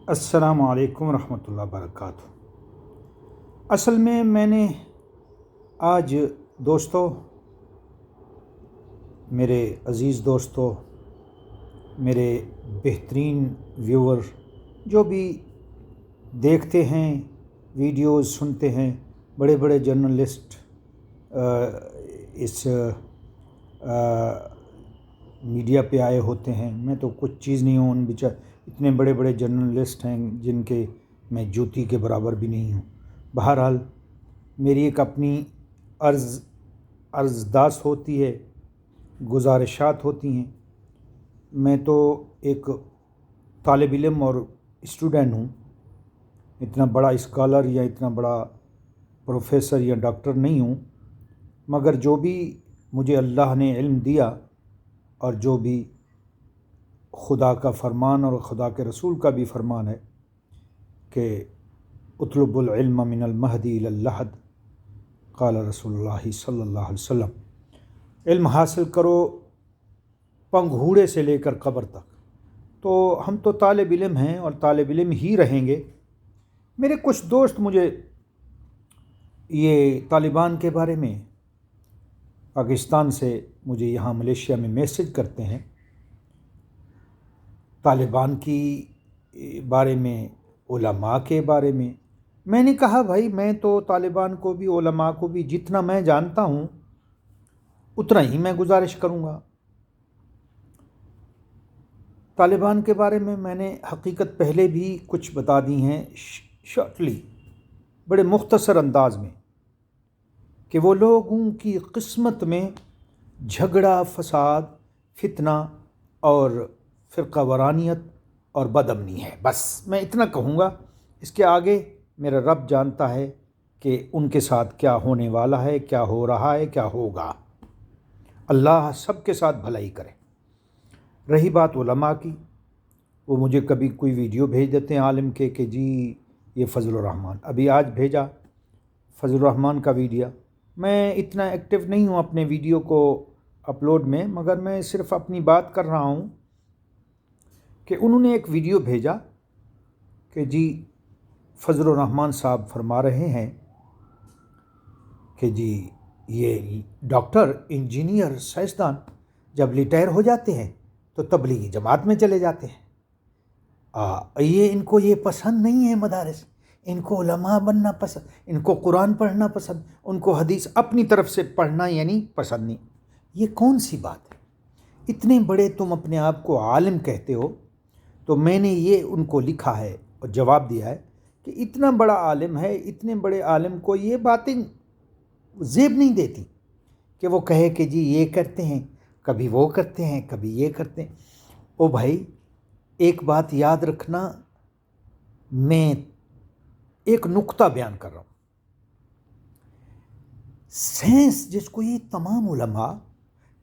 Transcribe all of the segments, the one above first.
السلام علیکم ورحمۃ اللہ وبرکاتہ۔ اصل میں نے آج دوستوں، میرے عزیز دوستوں، میرے بہترین ویور جو بھی دیکھتے ہیں، ویڈیوز سنتے ہیں، بڑے بڑے جرنلسٹ اس میڈیا پہ آئے ہوتے ہیں۔ میں تو کچھ چیز نہیں ہوں، اتنے بڑے بڑے جرنلسٹ ہیں جن کے میں جوتی کے برابر بھی نہیں ہوں۔ بہرحال میری ایک اپنی عرضداشت ہوتی ہے، گزارشات ہوتی ہیں۔ میں تو ایک طالب علم اور اسٹوڈنٹ ہوں، اتنا بڑا اسکالر یا اتنا بڑا پروفیسر یا ڈاکٹر نہیں ہوں، مگر جو بھی مجھے اللہ نے علم دیا اور جو بھی خدا کا فرمان اور خدا کے رسول کا بھی فرمان ہے کہ اطلب العلم من المہدی الی اللحد، قال رسول اللہ صلی اللہ علیہ وسلم، علم حاصل کرو پنگھوڑے سے لے کر قبر تک۔ تو ہم تو طالب علم ہیں اور طالب علم ہی رہیں گے۔ میرے کچھ دوست مجھے یہ طالبان کے بارے میں پاکستان سے مجھے یہاں ملیشیا میں میسج کرتے ہیں، طالبان کی بارے میں، علماء کے بارے میں۔ میں نے کہا بھائی، میں تو طالبان کو بھی علماء کو بھی جتنا میں جانتا ہوں اتنا ہی میں گزارش کروں گا۔ طالبان کے بارے میں نے حقیقت پہلے بھی کچھ بتا دی ہیں شارٹلی، بڑے مختصر انداز میں، کہ وہ لوگوں کی قسمت میں جھگڑا، فساد، فتنہ اور فرقہ وارانیت اور بدامنی ہے۔ بس میں اتنا کہوں گا، اس کے آگے میرا رب جانتا ہے کہ ان کے ساتھ کیا ہونے والا ہے، کیا ہو رہا ہے، کیا ہوگا۔ اللہ سب کے ساتھ بھلائی کرے۔ رہی بات علماء کی، وہ مجھے کبھی کوئی ویڈیو بھیج دیتے ہیں عالم کے کہ جی یہ فضل الرحمان، ابھی آج بھیجا فضل الرحمان کا ویڈیو۔ میں اتنا ایکٹیو نہیں ہوں اپنے ویڈیو کو اپلوڈ میں، مگر میں صرف اپنی بات کر رہا ہوں کہ انہوں نے ایک ویڈیو بھیجا کہ جی فضل الرحمان صاحب فرما رہے ہیں کہ جی یہ ڈاکٹر، انجینئر، سائنسدان جب ریٹائر ہو جاتے ہیں تو تبلیغی جماعت میں چلے جاتے ہیں۔ ان کو یہ پسند نہیں ہے مدارس، ان کو علماء بننا پسند، ان کو قرآن پڑھنا پسند، ان کو حدیث اپنی طرف سے پڑھنا یعنی پسند نہیں۔ یہ کون سی بات ہے؟ اتنے بڑے تم اپنے آپ کو عالم کہتے ہو، تو میں نے یہ ان کو لکھا ہے اور جواب دیا ہے کہ اتنا بڑا عالم ہے، اتنے بڑے عالم کو یہ باتیں زیب نہیں دیتی کہ وہ کہے کہ جی یہ کرتے ہیں، کبھی وہ کرتے ہیں، کبھی یہ کرتے ہیں۔ او بھائی، ایک بات یاد رکھنا، میں ایک نقطہ بیان کر رہا ہوں۔ سائنس جس کو یہ تمام علماء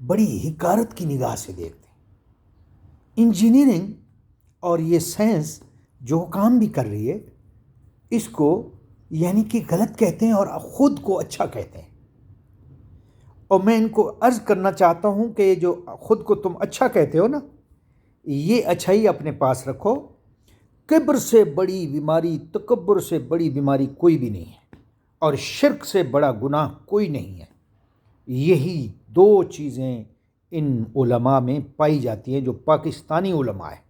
بڑی حقارت کی نگاہ سے دیکھتے ہیں، انجینئرنگ اور یہ سائنس جو کام بھی کر رہی ہے، اس کو یعنی کہ غلط کہتے ہیں اور خود کو اچھا کہتے ہیں۔ اور میں ان کو عرض کرنا چاہتا ہوں کہ جو خود کو تم اچھا کہتے ہو نا، یہ اچھائی اپنے پاس رکھو۔ کبر سے بڑی بیماری، تکبر سے بڑی بیماری کوئی بھی نہیں ہے، اور شرک سے بڑا گناہ کوئی نہیں ہے۔ یہی دو چیزیں ان علماء میں پائی جاتی ہیں جو پاکستانی علماء ہیں،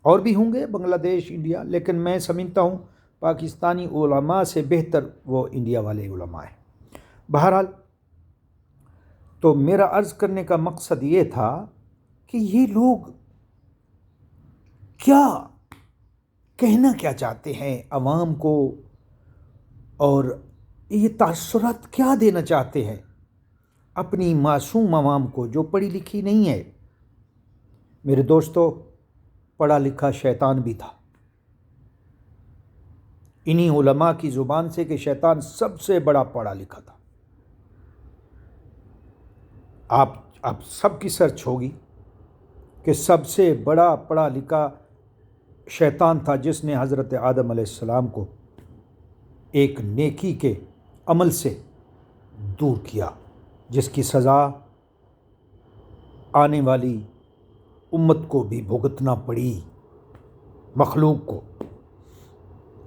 اور بھی ہوں گے بنگلہ دیش، انڈیا، لیکن میں سمجھتا ہوں پاکستانی علماء سے بہتر وہ انڈیا والے علماء ہیں۔ بہرحال تو میرا عرض کرنے کا مقصد یہ تھا کہ یہ لوگ کیا کہنا کیا چاہتے ہیں عوام کو، اور یہ تاثرات کیا دینا چاہتے ہیں اپنی معصوم عوام کو جو پڑھی لکھی نہیں ہے۔ میرے دوستو، پڑھا لکھا شیطان بھی تھا، انہی علماء کی زبان سے کہ شیطان سب سے بڑا پڑھا لکھا تھا۔ آپ سب کی سرچ ہوگی کہ سب سے بڑا پڑھا لکھا شیطان تھا، جس نے حضرت آدم علیہ السلام کو ایک نیکی کے عمل سے دور کیا، جس کی سزا آنے والی امت کو بھی بھگتنا پڑی۔ مخلوق کو۔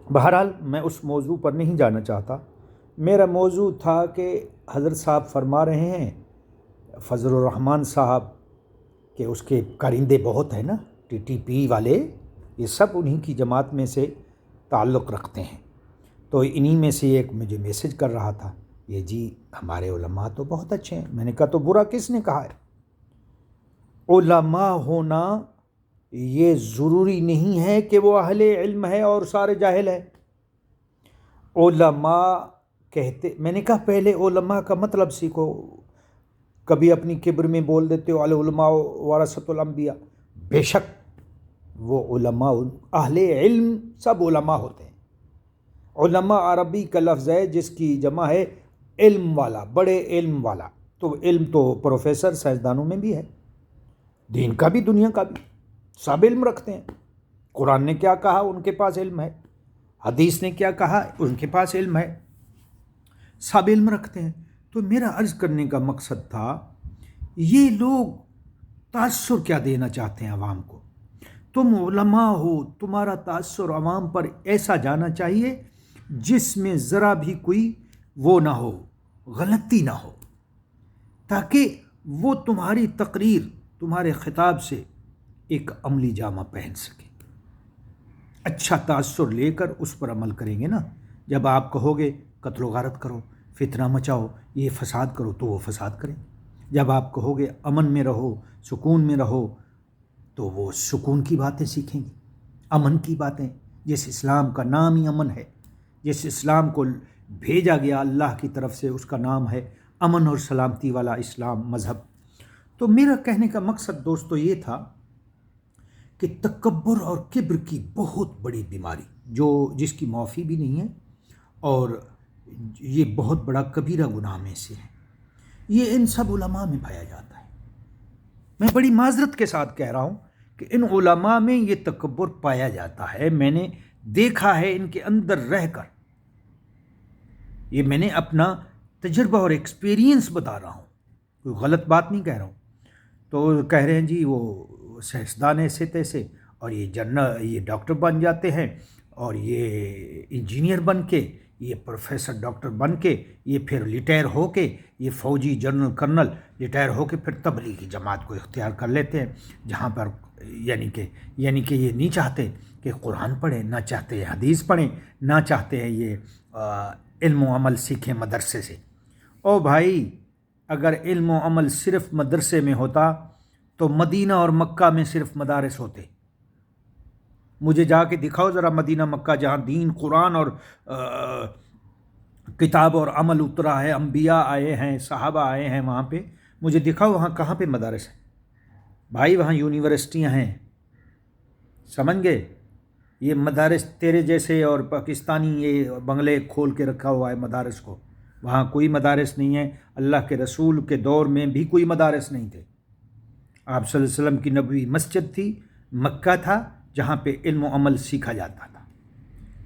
بہرحال میں اس موضوع پر نہیں جانا چاہتا، میرا موضوع تھا کہ حضرت صاحب فرما رہے ہیں، فضل الرحمان صاحب، کہ اس کے کارندے بہت ہیں نا، TTP والے، یہ سب انہی کی جماعت میں سے تعلق رکھتے ہیں۔ تو انہی میں سے ایک مجھے میسج کر رہا تھا، یہ جی ہمارے علماء تو بہت اچھے ہیں۔ میں نے کہا تو برا کس نے کہا ہے؟ علماء ہونا یہ ضروری نہیں ہے کہ وہ اہل علم ہے اور سارے جاہل ہے۔ علماء کہتے، میں نے کہا پہلے علماء کا مطلب سیکھو، کبھی اپنی کبر میں بول دیتے ہو العلماء ورثۃ الانبیاء، بے شک وہ علماء، اہل علم سب علماء ہوتے ہیں۔ علماء عربی کا لفظ ہے جس کی جمع ہے علم والا، بڑے علم والا۔ تو علم تو پروفیسر سائنسدانوں میں بھی ہے، دین کا بھی دنیا کا بھی، سب علم رکھتے ہیں۔ قرآن نے کیا کہا ان کے پاس علم ہے، حدیث نے کیا کہا ان کے پاس علم ہے، سب علم رکھتے ہیں۔ تو میرا عرض کرنے کا مقصد تھا، یہ لوگ تاثر کیا دینا چاہتے ہیں عوام کو؟ تم علماء ہو، تمہارا تاثر عوام پر ایسا جانا چاہیے جس میں ذرا بھی کوئی وہ نہ ہو، غلطی نہ ہو، تاکہ وہ تمہاری تقریر، تمہارے خطاب سے ایک عملی جامہ پہن سکے۔ اچھا تاثر لے کر اس پر عمل کریں گے نا۔ جب آپ کہو گے قتل و غارت کرو، فتنہ مچاؤ، یہ فساد کرو، تو وہ فساد کریں۔ جب آپ کہو گے امن میں رہو، سکون میں رہو، تو وہ سکون کی باتیں سیکھیں گے، امن کی باتیں، جس اسلام کا نام ہی امن ہے، جس اسلام کو بھیجا گیا اللہ کی طرف سے، اس کا نام ہے امن اور سلامتی والا اسلام مذہب۔ تو میرا کہنے کا مقصد دوستو یہ تھا کہ تکبر اور کبر کی بہت بڑی بیماری، جس کی معافی بھی نہیں ہے، اور یہ بہت بڑا کبیرہ گناہ میں سے ہے، یہ ان سب علماء میں پایا جاتا ہے۔ میں بڑی معذرت کے ساتھ کہہ رہا ہوں کہ ان علماء میں یہ تکبر پایا جاتا ہے، میں نے دیکھا ہے ان کے اندر رہ کر، یہ میں نے اپنا تجربہ اور ایکسپیرینس بتا رہا ہوں، کوئی غلط بات نہیں کہہ رہا ہوں۔ تو کہہ رہے ہیں جی وہ سائنسدان ایسے تیسے، اور یہ ڈاکٹر بن جاتے ہیں، اور یہ انجینئر بن کے، یہ پروفیسر ڈاکٹر بن کے، یہ پھر ریٹائر ہو کے، یہ فوجی جنرل کرنل ریٹائر ہو کے پھر تبلیغی جماعت کو اختیار کر لیتے ہیں، جہاں پر یعنی کہ یہ نہیں چاہتے کہ قرآن پڑھیں، نہ چاہتے ہیں حدیث پڑھیں، نہ چاہتے ہیں یہ علم و عمل سیکھیں مدرسے سے۔ او بھائی، اگر علم و عمل صرف مدرسے میں ہوتا تو مدینہ اور مکہ میں صرف مدارس ہوتے۔ مجھے جا کے دکھاؤ ذرا مدینہ مکہ، جہاں دین، قرآن اور کتاب اور عمل اترا ہے، انبیاء آئے ہیں، صحابہ آئے ہیں، وہاں پہ مجھے دکھاؤ وہاں کہاں پہ مدارس ہیں؟ بھائی وہاں یونیورسٹیاں ہیں، سمجھ گئے؟ یہ مدارس تیرے جیسے اور پاکستانی یہ بنگلے کھول کے رکھا ہوا ہے مدارس کو، وہاں کوئی مدارس نہیں ہے۔ اللہ کے رسول کے دور میں بھی کوئی مدارس نہیں تھے۔ آپ صلی اللہ علیہ وسلم کی نبوی مسجد تھی، مکہ تھا، جہاں پہ علم و عمل سیکھا جاتا تھا۔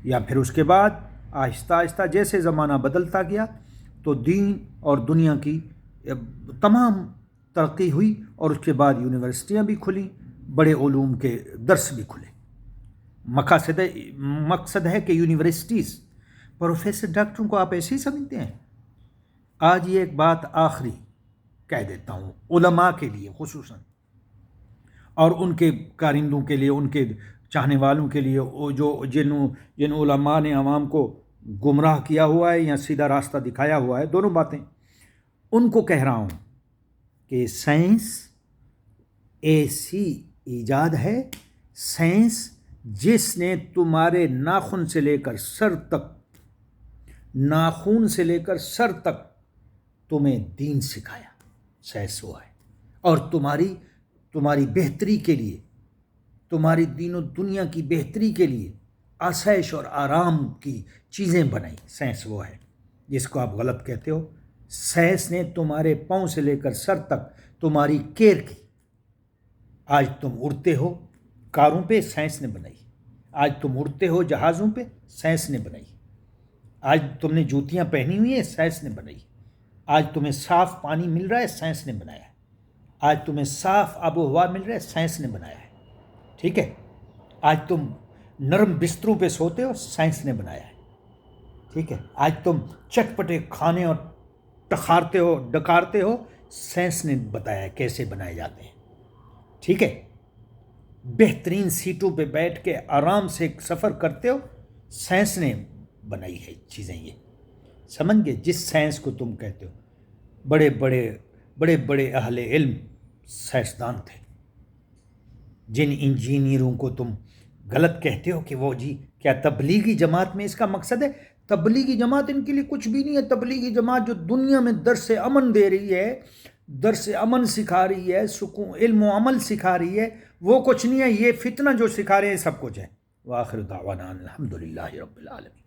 یا پھر اس کے بعد آہستہ آہستہ جیسے زمانہ بدلتا گیا تو دین اور دنیا کی تمام ترقی ہوئی، اور اس کے بعد یونیورسٹیاں بھی کھلیں، بڑے علوم کے درس بھی کھلے۔ مقصد ہے کہ یونیورسٹیز، پروفیسر ڈاکٹروں کو آپ ایسے ہی سمجھتے ہیں؟ آج یہ ایک بات آخری کہہ دیتا ہوں علماء کے لیے خصوصاً، اور ان کے کارندوں کے لیے، ان کے چاہنے والوں کے لیے، جن علماء نے عوام کو گمراہ کیا ہوا ہے یا سیدھا راستہ دکھایا ہوا ہے، دونوں باتیں، ان کو کہہ رہا ہوں کہ سائنس ایسی ایجاد ہے، سائنس جس نے تمہارے ناخن سے لے کر سر تک تمہیں دین سکھایا، سائنس وہ ہے، اور تمہاری بہتری کے لیے، تمہاری دین و دنیا کی بہتری کے لیے آسائش اور آرام کی چیزیں بنائی، سائنس وہ ہے جس کو آپ غلط کہتے ہو۔ سائنس نے تمہارے پاؤں سے لے کر سر تک تمہاری کیئر کی۔ آج تم اڑتے ہو کاروں پہ، سائنس نے بنائی۔ آج تم اڑتے ہو جہازوں پہ، سائنس نے بنائی۔ آج تم نے جوتیاں پہنی ہوئی ہیں، سائنس نے بنائی۔ آج تمہیں صاف پانی مل رہا ہے، سائنس نے بنایا ہے۔ آج تمہیں صاف آب و ہوا مل رہا ہے، سائنس نے بنایا ہے، ٹھیک ہے؟ آج تم نرم بستروں پہ سوتے ہو، سائنس نے بنایا ہے، ٹھیک ہے؟ آج تم چٹپٹے کھانے اور ڈکارتے ہو، سائنس نے بتایا ہے کیسے بنائے جاتے ہیں، ٹھیک ہے؟ بہترین سیٹوں پہ بیٹھ کے آرام سے سفر کرتے ہو، سائنس نے بنائی ہے چیزیں یہ، سمجھ گئے؟ جس سائنس کو تم کہتے ہو، بڑے بڑے اہل علم سائنسدان تھے، جن انجینئروں کو تم غلط کہتے ہو کہ وہ جی کیا تبلیغی جماعت میں اس کا مقصد ہے؟ تبلیغی جماعت ان کے لیے کچھ بھی نہیں ہے۔ تبلیغی جماعت جو دنیا میں درس امن دے رہی ہے، درس امن سکھا رہی ہے، سکون علم و عمل سکھا رہی ہے، وہ کچھ نہیں ہے۔ یہ فتنہ جو سکھا رہے ہیں سب کچھ ہے۔ وآخر دعوانا الحمدللہ رب العالمین۔